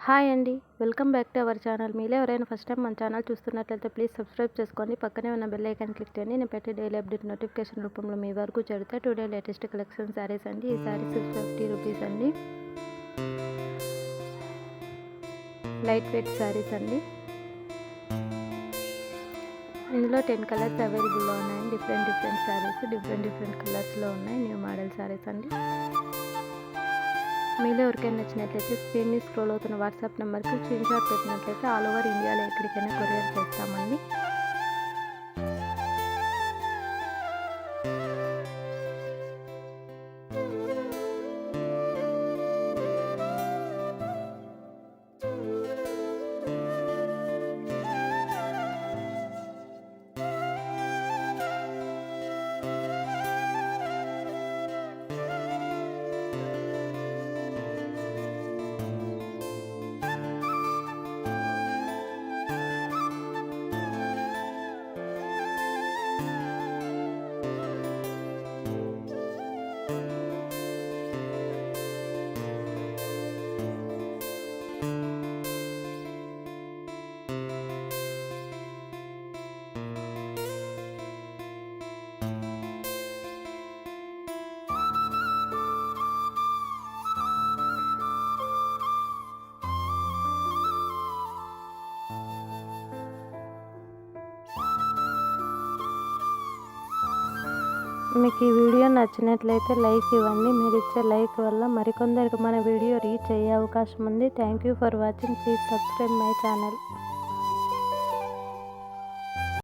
Hi అండి. Welcome back to our channel. మీలో ఎవరైనా ఫస్ట్ టైం మన ఛానల్ చూస్తున్నట్లయితే ప్లీజ్ సబ్స్క్రైబ్ చేసుకోండి. పక్కనే ఉన్న బెల్ ఐకాన్ క్లిక్ చేయండి. నేను పెట్టే డైలీ అప్డేట్ నోటిఫికేషన్ రూపంలో మీ వరకు చేరుతాయి. టుడే లేటెస్ట్ కలెక్షన్ శారీస్ అండి. ఈ శారీస్ 50 రూపీస్ అండి. లైట్ వెయిట్ శారీస్ అండి. ఇందులో 10 కలర్స్ అవైలబుల్లో ఉన్నాయండి. డిఫరెంట్ శారీస్ డిఫరెంట్ కలర్స్లో ఉన్నాయి. న్యూ మోడల్ శారీస్ అండి. మీలో ఎవరికైనా నచ్చినట్లయితే స్క్రీన్ మీద స్క్రోల్ అవుతున్న వాట్సాప్ నెంబర్కి స్క్రీన్ షాట్ పెట్టినట్లయితే ఆల్ ఓవర్ ఇండియాలో ఎక్కడికైనా కొరియర్ చేస్తామండి. మీకు ఈ వీడియో నచ్చినట్లయితే లైక్ ఇవ్వండి. మీరు ఇచ్చే లైక్ వల్ల మరికొందరికి మన వీడియో రీచ్ అయ్యే అవకాశం ఉంది. Thank you for watching. Please subscribe my channel.